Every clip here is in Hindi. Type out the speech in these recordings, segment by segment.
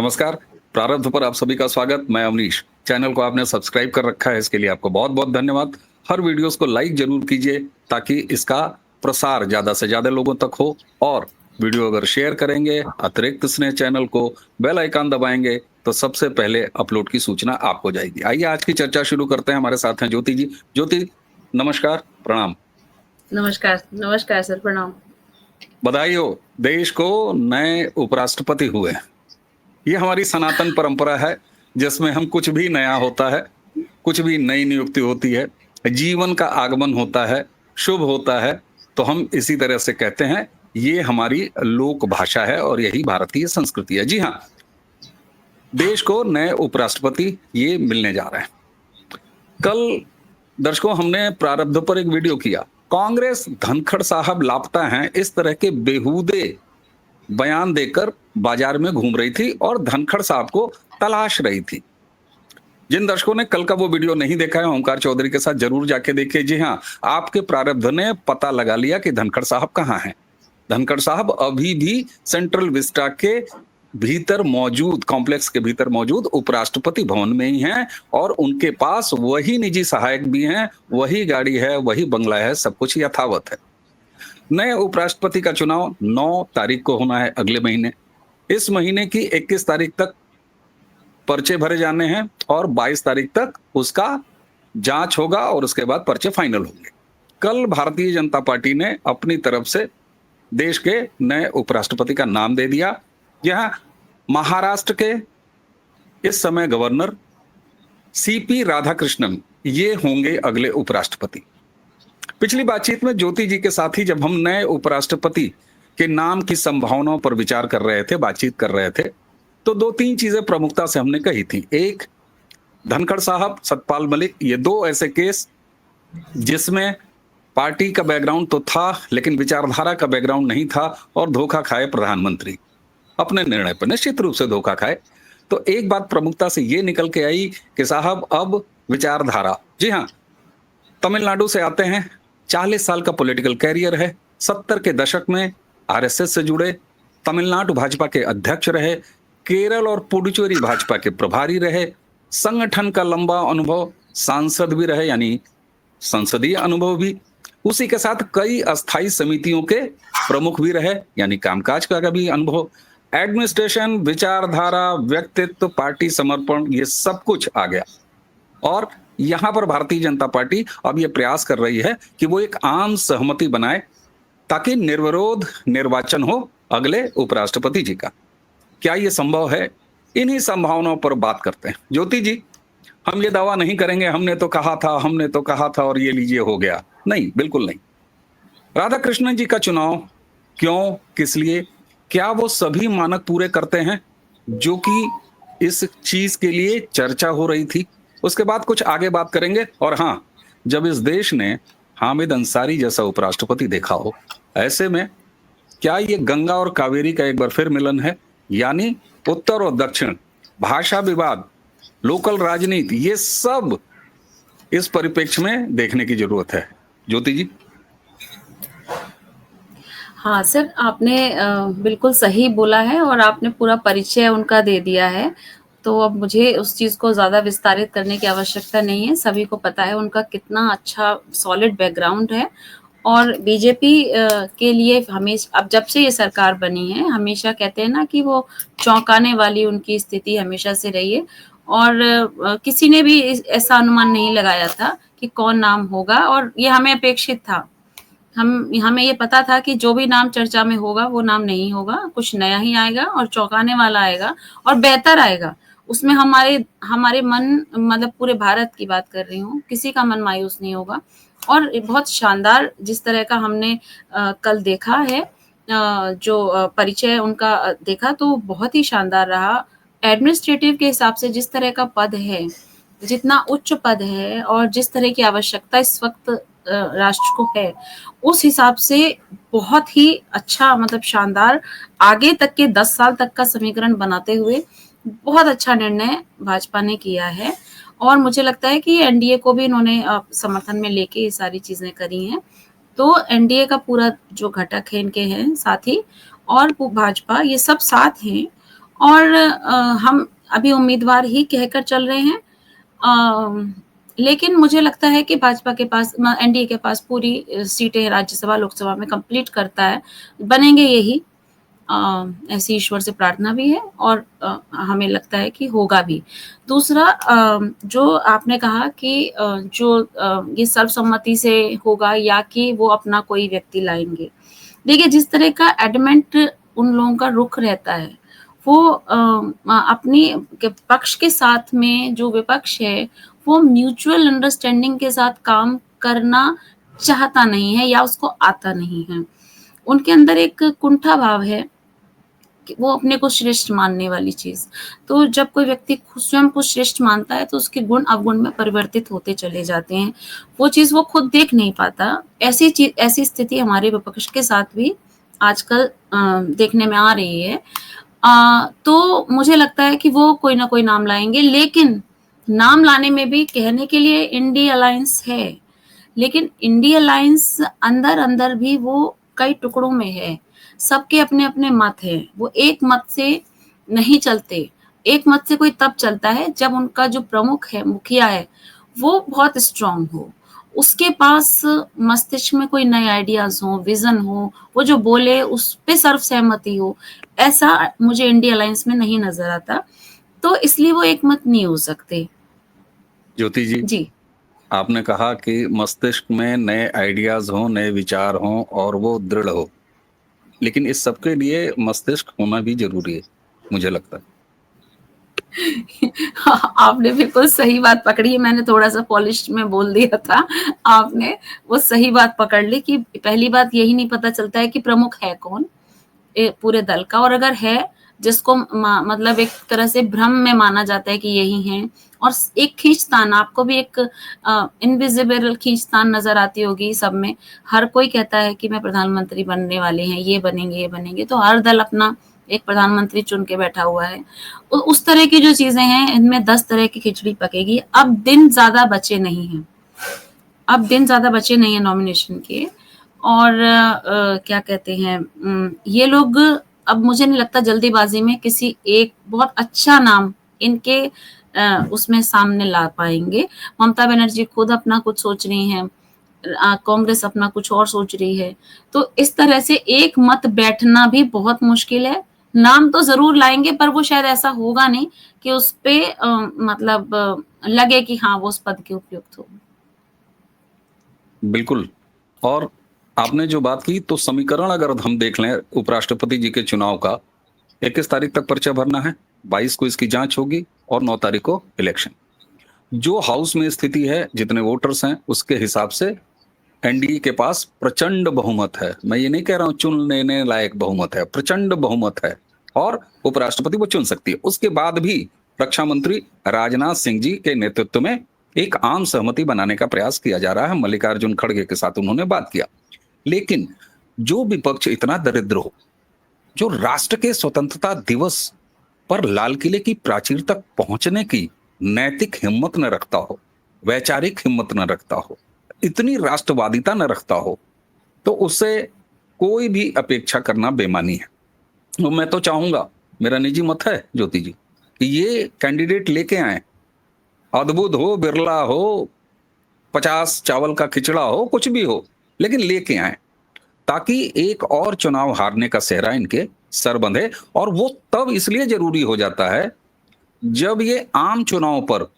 नमस्कार। प्रारब्ध पर आप सभी का स्वागत। मैं अवनीश। चैनल को आपने सब्सक्राइब कर रखा है, इसके लिए आपको बहुत-बहुत धन्यवाद। हर वीडियोस को लाइक जरूर कीजिए ताकि इसका प्रसार ज़्यादा से ज़्यादा लोगों तक हो। और वीडियो अगर शेयर करेंगे, अतिरिक्त स्नेह चैनल को बेल आइकन दबाएंगे तो सबसे पहले अपलोड की सूचना आपको जाएगी। आइए आज की चर्चा शुरू करते हैं। हमारे साथ हैं ज्योति जी। ज्योति, नमस्कार, प्रणाम। नमस्कार, नमस्कार सर, प्रणाम। बधाई हो, देश को नए उपराष्ट्रपति हुए। ये हमारी सनातन परंपरा है जिसमें हम कुछ भी नया होता है, कुछ भी नई नियुक्ति होती है, जीवन का आगमन होता है, शुभ होता है, तो हम इसी तरह से कहते हैं। ये हमारी लोक भाषा है और यही भारतीय संस्कृति है। जी हाँ, देश को नए उपराष्ट्रपति ये मिलने जा रहे हैं। कल दर्शकों हमने प्रारब्ध पर एक वीडियो किया। कांग्रेस धनखड़ साहब लापता हैं, इस तरह के बेहूदे बयान देकर बाजार में घूम रही थी और धनखड़ साहब को तलाश रही थी। जिन दर्शकों ने कल का वो वीडियो नहीं देखा है, ओमकार चौधरी के साथ जरूर जाके देखिए। जी हाँ, आपके प्रारब्ध ने पता लगा लिया कि धनखड़ साहब कहाँ हैं। धनखड़ साहब अभी भी सेंट्रल विस्टा के भीतर मौजूद, कॉम्प्लेक्स के भीतर मौजूद उपराष्ट्रपति भवन में ही हैं और उनके पास वही निजी सहायक भी हैं, वही गाड़ी है, वही बंगला है, सब कुछ यथावत है। नए उपराष्ट्रपति का चुनाव 9 तारीख को होना है, अगले महीने। इस महीने की 21 तारीख तक पर्चे भरे जाने हैं और 22 तारीख तक उसका जांच होगा और उसके बाद पर्चे फाइनल होंगे। कल भारतीय जनता पार्टी ने अपनी तरफ से देश के नए उपराष्ट्रपति का नाम दे दिया। यह महाराष्ट्र के इस समय गवर्नर सीपी राधाकृष्णन ये होंगे अगले उपराष्ट्रपति। पिछली बातचीत में ज्योति जी के साथ ही जब हम नए उपराष्ट्रपति के नाम की संभावनाओं पर विचार कर रहे थे, बातचीत कर रहे थे, तो 2-3 चीजें प्रमुखता से हमने कही थी। एक, धनखड़ साहब, सतपाल मलिक, ये 2 ऐसे केस जिसमें पार्टी का बैकग्राउंड तो था लेकिन विचारधारा का बैकग्राउंड नहीं था और धोखा खाए प्रधानमंत्री, अपने निर्णय पर निश्चित रूप से धोखा खाए। तो एक बात प्रमुखता से ये निकल के आई कि साहब अब विचारधारा, जी हाँ, तमिलनाडु से आते हैं, 40 साल का पॉलिटिकल कैरियर है, 70 के दशक में आरएसएस से जुड़े, तमिलनाडु भाजपा के अध्यक्ष रहे, केरल और पुडुचेरी भाजपा के प्रभारी रहे, संगठन का लंबा अनुभव, सांसद भी रहे यानी संसदीय अनुभव भी, उसी के साथ कई अस्थायी समितियों के प्रमुख भी रहे यानी कामकाज का भी अनुभव, एडमिनिस्ट्रेशन, विचारधारा, व्यक्तित्व, पार्टी समर्पण, ये सब कुछ आ गया। और यहां पर भारतीय जनता पार्टी अब यह प्रयास कर रही है कि वो एक आम सहमति बनाए ताकि निर्विरोध निर्वाचन हो अगले उपराष्ट्रपति जी का। क्या यह संभव है? इन्हीं संभावनाओं पर बात करते हैं। ज्योति जी, हम ये दावा नहीं करेंगे हमने तो कहा था, हमने तो कहा था और ये लीजिए हो गया। नहीं, बिल्कुल नहीं। राधाकृष्णन जी का चुनाव क्यों, किस लिए, क्या वो सभी मानक पूरे करते हैं जो कि इस चीज के लिए चर्चा हो रही थी? उसके बाद कुछ आगे बात करेंगे। और हाँ, जब इस देश ने हामिद अंसारी जैसा उपराष्ट्रपति देखा हो, ऐसे में क्या ये गंगा और कावेरी का एक बार फिर मिलन है? यानी उत्तर और दक्षिण, भाषा विवाद, लोकल राजनीति, ये सब इस परिप्रेक्ष्य में देखने की जरूरत है। ज्योति जी। हाँ सर, आपने बिल्कुल सही बोला है और आपने पूरा परिचय उनका दे दिया है। तो अब मुझे उस चीज़ को ज़्यादा विस्तारित करने की आवश्यकता नहीं है। सभी को पता है उनका कितना अच्छा सॉलिड बैकग्राउंड है और बीजेपी के लिए हमेशा, अब जब से ये सरकार बनी है, हमेशा कहते हैं ना कि वो चौंकाने वाली उनकी स्थिति हमेशा से रही है और किसी ने भी ऐसा अनुमान नहीं लगाया था कि कौन नाम होगा और ये हमें अपेक्षित था। हमें ये पता था कि जो भी नाम चर्चा में होगा वो नाम नहीं होगा, कुछ नया ही आएगा और चौंकाने वाला आएगा और बेहतर आएगा। उसमें हमारे मन, मतलब पूरे भारत की बात कर रही हूँ, किसी का मन मायूस नहीं होगा। और बहुत शानदार जिस तरह का हमने कल देखा है, जो परिचय उनका देखा तो बहुत ही शानदार रहा। एडमिनिस्ट्रेटिव के हिसाब से जिस तरह का पद है, जितना उच्च पद है और जिस तरह की आवश्यकता इस वक्त राष्ट्र को है, उस हिसाब से बहुत ही अच्छा, मतलब शानदार, आगे तक के 10 साल तक का समीकरण बनाते हुए बहुत अच्छा निर्णय भाजपा ने किया है। और मुझे लगता है कि एनडीए को भी इन्होंने समर्थन में लेके ये सारी चीजें करी हैं। तो एनडीए का पूरा जो घटक है इनके हैं साथी और भाजपा, ये सब साथ हैं और हम अभी उम्मीदवार ही कहकर चल रहे हैं। लेकिन मुझे लगता है कि भाजपा के पास एनडीए के पास पूरी सीटें राज्यसभा, लोकसभा में कंप्लीट करता है, बनेंगे यही। ऐसी ईश्वर से प्रार्थना भी है और हमें लगता है कि होगा भी। दूसरा जो आपने कहा कि ये सर्वसम्मति से होगा या कि वो अपना कोई व्यक्ति लाएँगे। देखिए, जिस तरह का एडमेंट उन लोगों का रुख रहता है, वो अपनी पक्ष के साथ में जो विपक्ष है, वो म्यूचुअल अंडरस्टैंडिंग के साथ काम करना चाहता नहीं है या उसको आता नहीं है। उनके अंदर एक कुंठा भाव है कि वो अपने को श्रेष्ठ मानने वाली चीज़। तो जब कोई व्यक्ति स्वयं को श्रेष्ठ मानता है तो उसके गुण अवगुण में परिवर्तित होते चले जाते हैं। वो चीज़ वो खुद देख नहीं पाता। ऐसी स्थिति हमारे विपक्ष के साथ भी आजकल देखने में आ रही है। तो मुझे लगता है कि वो कोई ना कोई नाम लाएँगे, लेकिन नाम लाने में भी कहने के लिए इंडी अलायंस है, लेकिन इंडी अलायंस अंदर-अंदर भी वो कई टुकड़ों में है। सबके अपने-अपने मत हैं, वो एक मत से नहीं चलते। एक मत से कोई तब चलता है जब उनका जो प्रमुख है, मुखिया है, वो बहुत स्ट्रॉन्ग हो। उसके पास मस्तिष्क में कोई नए आइडियाज़ हों, विज़न हो, वो जो बोले उस पे सर्वसहमति हो, ऐसा मुझे इंडी अलायंस में नहीं नज़र आता। तो इसलिए वो एक मत नहीं हो सकते। ज्योति जी, जी। आपने कहा कि मस्तिष्क में नए आइडियाज हों, नए विचार हों और वो दृढ़ हो, लेकिन इस सब के लिए मस्तिष्क होना भी जरूरी है, मुझे लगता है। आपने बिल्कुल सही बात पकड़ी है, मैंने थोड़ा-सा पॉलिश में बोल दिया था। आपने वो सही बात पकड़ ली कि पहली बात यही नहीं पता चलता है कि प्रमुख है कौन पूरे दल का, और अगर है जिसको मतलब एक तरह से भ्रम में माना जाता है कि यही हैं, और एक खींचतान, आपको भी एक इनविजिबल खींचतान नज़र आती होगी सब में। हर कोई कहता है कि मैं प्रधानमंत्री बनने वाले हैं, ये बनेंगे, तो हर दल अपना एक प्रधानमंत्री चुन के बैठा हुआ है। उस तरह की जो चीज़ें हैं, इनमें 10 तरह की खिचड़ी पकेगी। अब दिन ज़्यादा बचे नहीं हैं। नॉमिनेशन के, और क्या कहते हैं, ये लोग अब मुझे नहीं लगता जल्दीबाजी में किसी एक बहुत अच्छा नाम इनके उसमें सामने ला पाएँगे। ममता बनर्जी खुद अपना कुछ सोच रही हैं, कांग्रेस अपना कुछ और सोच रही है। तो इस तरह से एक मत बैठना भी बहुत मुश्किल है। नाम तो ज़रूर लाएँगे, पर वो शायद ऐसा होगा नहीं कि उसपे मतलब लगे कि हाँ, वो उस पद के उपयुक्त हो। बिल्कुल। और आपने जो बात की, तो समीकरण अगर हम देख लें उपराष्ट्रपति जी के चुनाव का, 21 तारीख तक पर्चा भरना है, 22 को इसकी जांच होगी और 9 तारीख को इलेक्शन। जो हाउस में स्थिति है, जितने वोटर्स हैं, उसके हिसाब से एनडीए के पास प्रचंड बहुमत है। मैं ये नहीं कह रहा हूं चुन लेने लायक बहुमत है, प्रचंड बहुमत है और उपराष्ट्रपति वो चुन सकती है। उसके बाद भी रक्षा मंत्री राजनाथ सिंह जी के नेतृत्व में एक आम सहमति बनाने का प्रयास किया जा रहा है। मल्लिकार्जुन खड़गे के साथ उन्होंने बात किया। लेकिन जो विपक्ष इतना दरिद्र हो, जो राष्ट्र के स्वतंत्रता दिवस पर लाल किले की प्राचीर तक पहुंचने की नैतिक हिम्मत न रखता हो, वैचारिक हिम्मत न रखता हो, इतनी राष्ट्रवादिता न रखता हो, तो उससे कोई भी अपेक्षा करना बेमानी है। तो मैं तो चाहूंगा, मेरा निजी मत है ज्योति जी, कि ये कैंडिडेट लेके आए, अद्भुत हो, बिरला हो, 50 चावल का खिचड़ा हो, कुछ भी हो, लेकिन लेके आए, ताकि एक और चुनाव हारने का सेहरा इनके सर बंधे। और वो तब इसलिए जरूरी हो जाता है जब ये आम चुनाव पर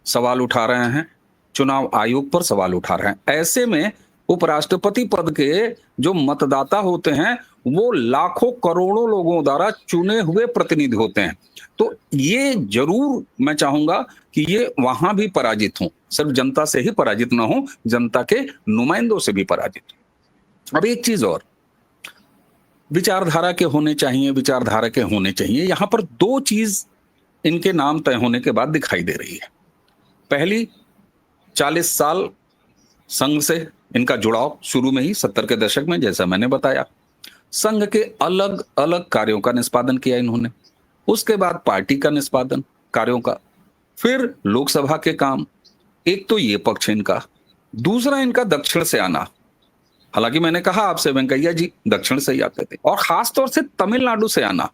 सवाल उठा रहे हैं, चुनाव आयोग पर सवाल उठा रहे हैं। ऐसे में उपराष्ट्रपति पद के जो मतदाता होते हैं, वो लाखों करोड़ों लोगों द्वारा चुने हुए प्रतिनिधि होते हैं। तो ये जरूर मैं चाहूंगा कि ये वहां भी पराजित हों, सिर्फ जनता से ही पराजित ना हो, जनता के नुमाइंदों से भी पराजित हो। अब एक चीज और, विचारधारा के होने चाहिए, विचारधारा के होने चाहिए। यहां पर दो चीज इनके नाम तय होने के बाद दिखाई दे रही है। पहली, 40 साल संघ से इनका जुड़ाव शुरू में ही 70 के दशक में, जैसा मैंने बताया, संघ के अलग अलग कार्यों का निष्पादन किया इन्होंने। उसके बाद पार्टी का निष्पादन कार्यों का, फिर लोकसभा के काम। एक तो ये पक्ष इनका, दूसरा इनका दक्षिण से आना। हालांकि मैंने कहा आपसे वेंकैया जी दक्षिण से ही आते थे, और खासतौर से तमिलनाडु से आना।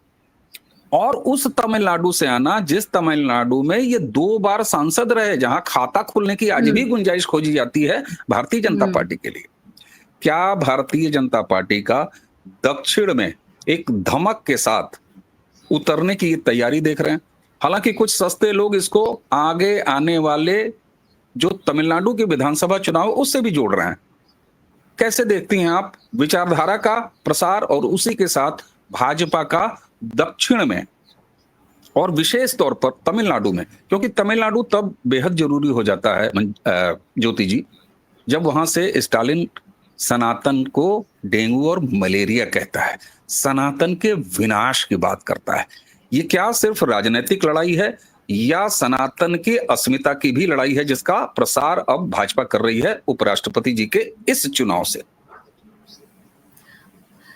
और उस तमिलनाडु से आना जिस तमिलनाडु में ये 2 बार सांसद रहे, जहां खाता खोलने की आज भी हुँ, गुंजाइश खोजी जाती है भारतीय जनता हुँ। पार्टी के लिए। क्या भारतीय जनता पार्टी का दक्षिण में एक धमक के साथ उतरने की तैयारी देख रहे हैं? हालांकि कुछ सस्ते लोग इसको आगे आने वाले जो तमिलनाडु के विधानसभा चुनाव उससे भी जोड़ रहे हैं। कैसे देखती हैं आप विचारधारा का प्रसार और उसी के साथ भाजपा का दक्षिण में और विशेष तौर पर तमिलनाडु में? क्योंकि तमिलनाडु तब बेहद जरूरी हो जाता है ज्योति जी, जब वहां से स्टालिन सनातन को डेंगू और मलेरिया कहता है, सनातन के विनाश की बात करता है। ये क्या सिर्फ राजनीतिक लड़ाई है या सनातन की अस्मिता की भी लड़ाई है, जिसका प्रसार अब भाजपा कर रही है उपराष्ट्रपति जी के इस चुनाव से?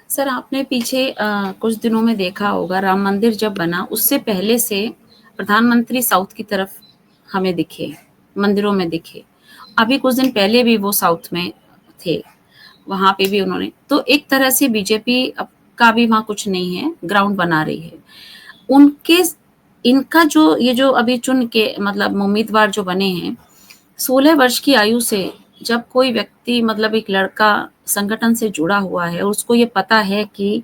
सर आपने पीछे कुछ दिनों में देखा होगा राम मंदिर जब बना उससे पहले से प्रधानमंत्री साउथ की तरफ हमें दिखे, मंदिरों में दिखे। अभी कुछ दिन पहले भी वो साउथ में थे, वहाँ पे भी उन्होंने तो एक तरह से बीजेपी अब का भी वहाँ कुछ नहीं है, ग्राउंड बना रही है। उनके इनका जो ये जो अभी चुन के मतलब उम्मीदवार जो बने हैं 16 वर्ष की आयु से जब कोई व्यक्ति मतलब एक लड़का संगठन से जुड़ा हुआ है और उसको ये पता है कि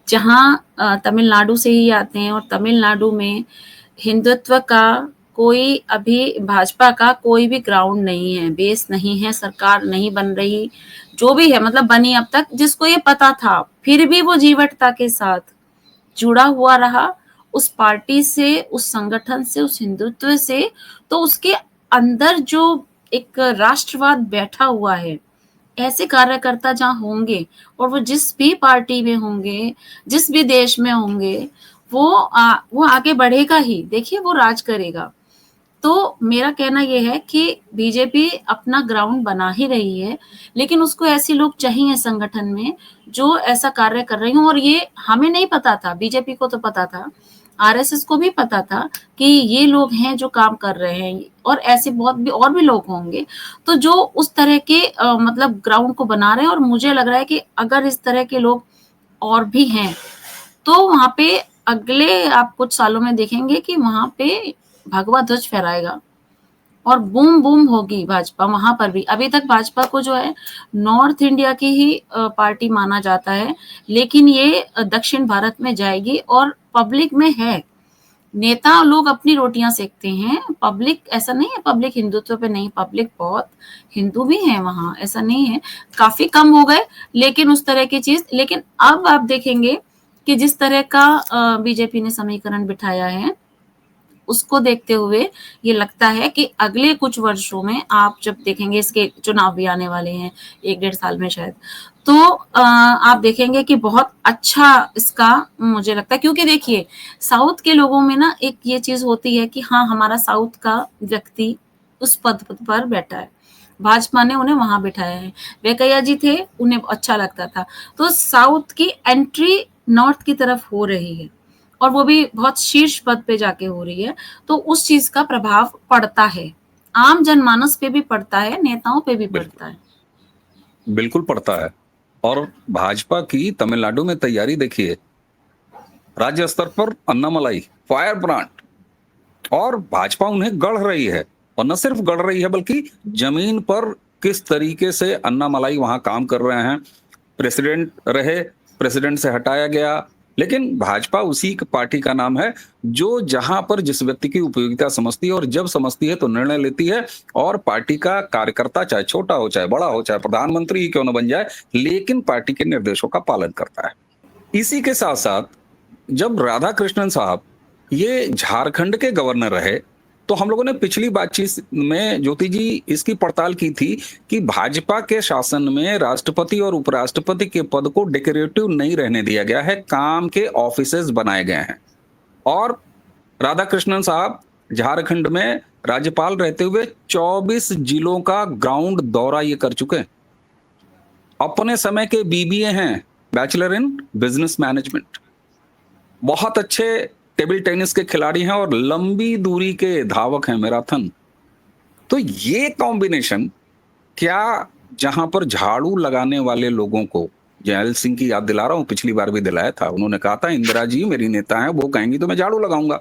जहाँ तमिलनाडु से ही आते हैं और तमिलनाडु में हिंदुत्व का कोई अभी भाजपा का कोई भी ग्राउंड नहीं है, बेस नहीं है, सरकार नहीं बन रही, जो भी है मतलब बनी अब तक जिसको ये पता था, फिर भी वो जीवटता के साथ जुड़ा हुआ रहा उस पार्टी से, उस संगठन से, उस हिंदुत्व से, तो उसके अंदर जो एक राष्ट्रवाद बैठा हुआ है, ऐसे कार्यकर्ता जहाँ होंगे और वो जिस भी पार्टी में होंगे, जिस भी देश में होंगे, वो आगे बढ़ेगा ही। देखिए वो राज करेगा। तो मेरा कहना ये है कि बीजेपी अपना ग्राउंड बना ही रही है, लेकिन उसको ऐसे लोग चाहिए संगठन में जो ऐसा कार्य कर रहे हों और ये हमें नहीं पता था, बीजेपी को तो पता था, आरएसएस को भी पता था कि ये लोग हैं जो काम कर रहे हैं और ऐसे बहुत भी और भी लोग होंगे, तो जो उस तरह के मतलब ग्राउंड को बना रहे हैं और मुझे लग रहा है कि अगर इस तरह के लोग और भी हैं, तो वहाँ पे अगले आप कुछ सालों में देखेंगे कि वहाँ पे भगवा ध्वज फहराएगा और बूम बूम होगी भाजपा वहां पर भी। अभी तक भाजपा को जो है नॉर्थ इंडिया की ही पार्टी माना जाता है, लेकिन ये दक्षिण भारत में जाएगी और पब्लिक में है। नेता लोग अपनी रोटियां सेकते हैं, पब्लिक ऐसा नहीं है, पब्लिक हिंदुत्व पे नहीं, पब्लिक बहुत हिंदू भी है वहां, ऐसा नहीं है, काफी कम हो गए लेकिन उस तरह की चीज। लेकिन अब आप देखेंगे कि जिस तरह का बीजेपी ने समीकरण बिठाया है उसको देखते हुए ये लगता है कि अगले कुछ वर्षों में आप जब देखेंगे, इसके चुनाव भी आने वाले हैं 1-1.5 साल में शायद, तो आप देखेंगे कि बहुत अच्छा इसका मुझे लगता है, क्योंकि देखिए साउथ के लोगों में ना एक ये चीज होती है कि हाँ हमारा साउथ का व्यक्ति उस पद पर बैठा है, भाजपा ने उन्हें वहां बिठाया है, वेंकैया जी थे उन्हें अच्छा लगता था, तो साउथ की एंट्री नॉर्थ की तरफ हो रही है और वो भी बहुत शीर्ष पद पे जाके हो रही है, तो उस चीज का प्रभाव पड़ता है, आम जनमानस पे भी पड़ता है, नेताओं पे भी बिल्कुल पड़ता है। बिल्कुल पड़ता है। और भाजपा की तमिलनाडु में तैयारी देखिए, राज्य स्तर पर अन्नामलाई फायर ब्रांड, और भाजपा उन्हें गढ़ रही है, और न सिर्फ गढ़ रही है बल्कि जमीन पर किस तरीके से अन्नामलाई वहां काम कर रहे हैं। प्रेसिडेंट रहे, प्रेसिडेंट से हटाया गया, लेकिन भाजपा उसी पार्टी का नाम है जो जहां पर जिस व्यक्ति की उपयोगिता समझती है और जब समझती है तो निर्णय लेती है, और पार्टी का कार्यकर्ता चाहे छोटा हो चाहे बड़ा हो चाहे प्रधानमंत्री ही क्यों न बन जाए, लेकिन पार्टी के निर्देशों का पालन करता है। इसी के साथ साथ जब राधा कृष्णन साहब ये झारखंड के गवर्नर रहे, तो हम लोगों ने पिछली बातचीत में ज्योति जी इसकी पड़ताल की थी कि भाजपा के शासन में राष्ट्रपति और उपराष्ट्रपति के पद को डेकोरेटिव नहीं रहने दिया गया है, काम के ऑफिसेज बनाए गए हैं। और राधा कृष्णन साहब झारखंड में राज्यपाल रहते हुए 24 जिलों का ग्राउंड दौरा ये कर चुके हैं। अपने समय के बीबीए हैं, बैचलर इन बिजनेस मैनेजमेंट, बहुत अच्छे टेबल टेनिस के खिलाड़ी हैं और लंबी दूरी के धावक हैं, मैराथन। तो ये कॉम्बिनेशन क्या जहां पर झाड़ू लगाने वाले लोगों को जयललिता सिंह की याद दिला रहा हूँ, पिछली बार भी दिलाया था। उन्होंने कहा था इंदिरा जी मेरी नेता हैं, वो कहेंगी तो मैं झाड़ू लगाऊंगा।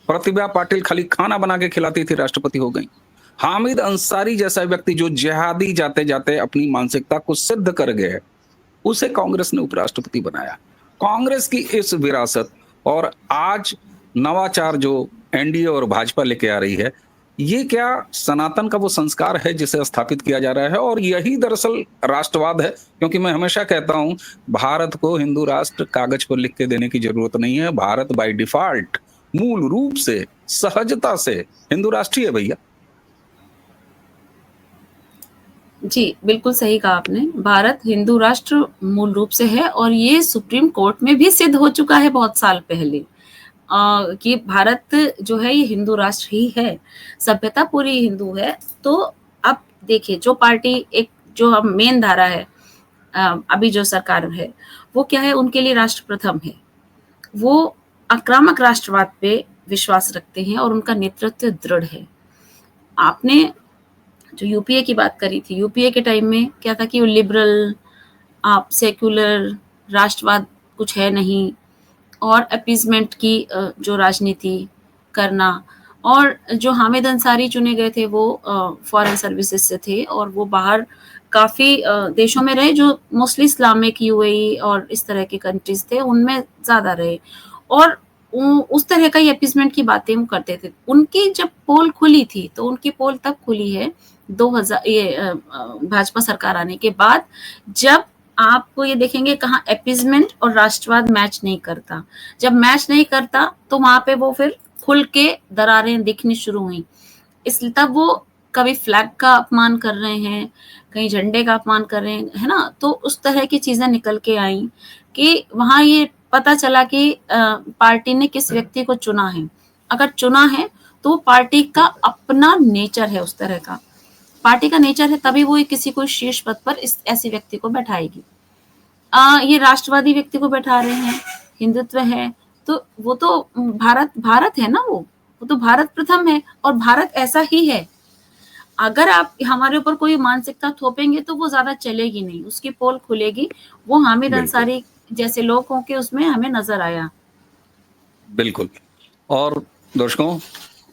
प्रतिभा पाटिल खाली खाना बना के खिलाती थी, राष्ट्रपति हो गई। हामिद अंसारी जैसा व्यक्ति जो जिहादी जाते जाते अपनी मानसिकता को सिद्ध कर गए, उसे कांग्रेस ने उपराष्ट्रपति बनाया। कांग्रेस की इस विरासत और आज नवाचार जो एनडीए और भाजपा लेके आ रही है, ये क्या सनातन का वो संस्कार है जिसे स्थापित किया जा रहा है? और यही दरअसल राष्ट्रवाद है। क्योंकि मैं हमेशा कहता हूं, भारत को हिंदू राष्ट्र कागज पर लिख के देने की जरूरत नहीं है। भारत बाय डिफॉल्ट मूल रूप से सहजता से हिंदू राष्ट्रीय है भैया। जी, बिल्कुल सही कहा आपने। भारत हिंदू राष्ट्र मूल रूप से है और ये सुप्रीम कोर्ट में भी सिद्ध हो चुका है बहुत साल पहले कि भारत जो है ये हिंदू राष्ट्र ही है, सभ्यता पूरी हिंदू है। तो अब देखिए जो पार्टी एक जो हम मेन धारा है अभी जो सरकार है, वो क्या है, उनके लिए राष्ट्र प्रथम है। वो आक्रामक राष्ट्रवाद पे विश्वास रखते हैं और उनका नेतृत्व दृढ़ है। आपने जो यूपीए की बात करी थी, यूपीए के टाइम में क्या था कि वो लिबरल, आप सेक्युलर, राष्ट्रवाद कुछ है नहीं और अपीजमेंट की जो राजनीति करना। और जो हामिद अंसारी चुने गए थे वो फॉरेन सर्विसेज से थे और वो बाहर काफ़ी देशों में रहे जो मोस्टली इस्लामिक, यूएई और इस तरह के कंट्रीज थे, उनमें ज़्यादा रहे और उस तरह का ही अपीजमेंट की बातें वो करते थे। उनकी जब पोल खुली थी तो उनकी पोल तब खुली है 2000 ये भाजपा सरकार आने के बाद, जब आपको ये देखेंगे कहाँ अपीजमेंट और राष्ट्रवाद मैच नहीं करता। जब मैच नहीं करता तो वहां पे वो फिर खुल के दरारें दिखनी शुरू हुई। इसलिए तब वो कभी फ्लैग का अपमान कर रहे हैं, कहीं झंडे का अपमान कर रहे हैं, है ना। तो उस तरह की चीजें निकल के आई कि वहां ये पता चला कि पार्टी ने किस व्यक्ति को चुना है। अगर चुना है तो पार्टी का अपना नेचर है, उस तरह का पार्टी का नेचर है, तभी वो किसी को शीर्ष पद पर इस ऐसे व्यक्ति को बैठाएगी। ये राष्ट्रवादी व्यक्ति को बैठा रहे हैं, हिंदुत्व है, तो वो तो भारत है ना, वो तो भारत प्रथम है और भारत ऐसा ही है। अगर आप हमारे ऊपर कोई मानसिकता थोपेंगे तो वो ज्यादा चलेगी नहीं, उसकी पोल खुलेगी। वो हामिद अंसारी जैसे लोगों के उसमें हमें नजर आया। बिल्कुल। और दर्शकों,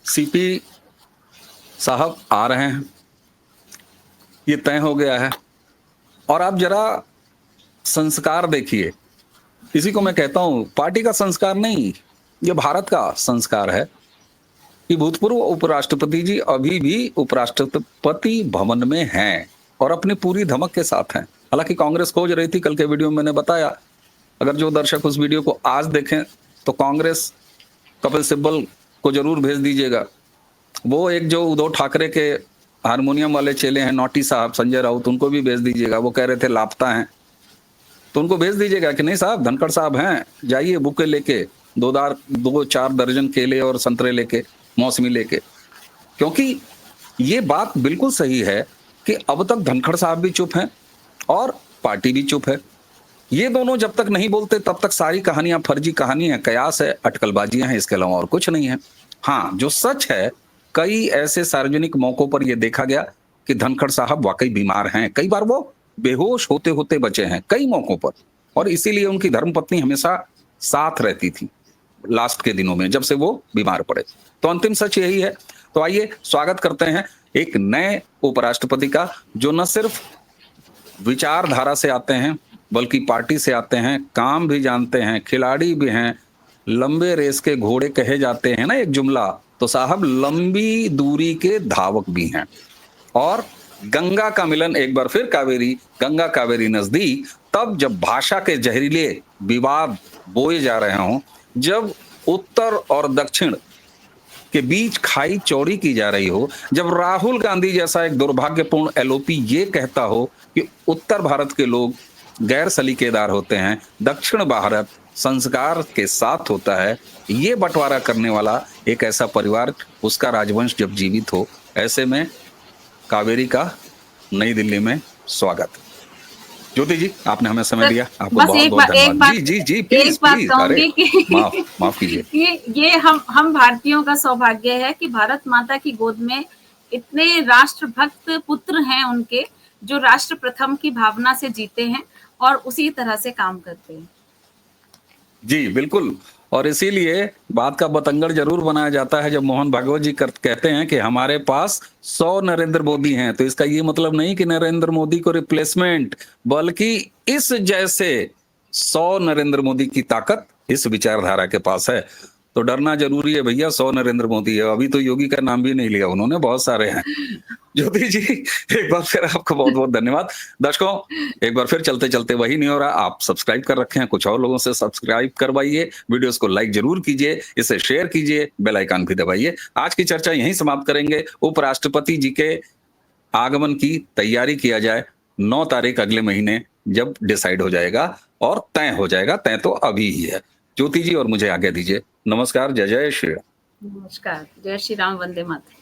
सीपी साहब आ रहे हैं, ये तय हो गया है। और आप जरा संस्कार देखिए, इसी को मैं कहता हूं पार्टी का संस्कार नहीं, ये भारत का संस्कार है कि भूतपूर्व उपराष्ट्रपति जी अभी भी उपराष्ट्रपति भवन में हैं और अपनी पूरी धमक के साथ हैं। हालांकि कांग्रेस खोज रही थी, कल के वीडियो में मैंने बताया, अगर जो दर्शक उस वीडियो को आज देखें तो कांग्रेस कपिल सिब्बल को जरूर भेज दीजिएगा। वो एक जो उद्धव ठाकरे के हारमोनियम वाले चेले हैं नौटी साहब, संजय राउत, उनको भी भेज दीजिएगा। वो कह रहे थे लापता हैं, तो उनको भेज दीजिएगा कि नहीं साहब धनखड़ साहब हैं, जाइए बुके लेके 2-4 दर्जन केले और संतरे लेके, मौसमी लेके। क्योंकि ये बात बिल्कुल सही है कि अब तक धनखड़ साहब भी चुप हैं और पार्टी भी चुप है। ये दोनों जब तक नहीं बोलते तब तक सारी कहानियां फर्जी कहानी है, कयास है, अटकलबाजियां हैं, इसके अलावा और कुछ नहीं है। हाँ, जो सच है, कई ऐसे सार्वजनिक मौकों पर यह देखा गया कि धनखड़ साहब वाकई बीमार हैं। कई बार वो बेहोश होते होते बचे हैं कई मौकों पर, और इसीलिए उनकी धर्मपत्नी हमेशा साथ रहती थी लास्ट के दिनों में, जब से वो बीमार पड़े। तो अंतिम सच यही है। तो आइए स्वागत करते हैं एक नए उपराष्ट्रपति का, जो न सिर्फ विचारधारा से आते हैं बल्कि पार्टी से आते हैं, काम भी जानते हैं, खिलाड़ी भी हैं, लंबे रेस के घोड़े कहे जाते हैं ना एक जुमला, तो साहब लंबी दूरी के धावक भी हैं। और गंगा का मिलन, एक बार फिर कावेरी, गंगा कावेरी नजदीक, तब जब भाषा के जहरीले विवाद बोए जा रहे हों, जब उत्तर और दक्षिण के बीच खाई चौड़ी की जा रही हो, जब राहुल गांधी जैसा एक दुर्भाग्यपूर्ण एलओपी ये कहता हो कि उत्तर भारत के लोग गैर सलीकेदार होते हैं, दक्षिण भारत संस्कार के साथ होता है, ये बंटवारा करने वाला एक ऐसा परिवार, उसका राजवंश जब जीवित हो, ऐसे में कावेरी का नई दिल्ली में स्वागत। ज्योति जी, आपने हमें समय दिया, आपको बहुत बहुत धन्यवाद। जी प्लीज प्लीज, अरे माफ कीजिए कि ये हम भारतीयों का सौभाग्य है कि भारत माता की गोद में इतने राष्ट्रभक्त पुत्र हैं उनके, जो राष्ट्र प्रथम की भावना से जीते हैं और उसी तरह से काम करते हैं। जी, बिल्कुल। और इसीलिए बात का बतंगड़ ज़रूर बनाया जाता है जब मोहन भागवत जी कहते हैं कि हमारे पास 100 नरेंद्र मोदी हैं, तो इसका ये मतलब नहीं कि नरेंद्र मोदी को रिप्लेसमेंट, बल्कि इस जैसे 100 नरेंद्र मोदी की ताकत इस विचारधारा के पास है। तो डरना ज़रूरी है भैया, 100 नरेंद्र मोदी है, अभी तो योगी का नाम भी नहीं लिया उन्होंने, बहुत सारे हैं। ज्योति जी, एक बार फिर आपको बहुत-बहुत धन्यवाद। दर्शकों, एक बार फिर चलते-चलते वही नहीं हो रहा, आप सब्सक्राइब कर रखे हैं, कुछ और लोगों से सब्सक्राइब करवाइए, वीडियोस को लाइक ज़रूर कीजिए, इसे शेयर कीजिए, बेल आइकन भी दबाइए। आज की चर्चा यहीं समाप्त करेंगे। उपराष्ट्रपति जी के आगमन की तैयारी किया जाए, 9 तारीख अगले महीने जब डिसाइड हो जाएगा और तय हो जाएगा, तय तो अभी ही है। ज्योति जी और मुझे आज्ञा दीजिए। नमस्कार, जय जय श्री राम। नमस्कार, जय श्री राम, वंदे मातरम।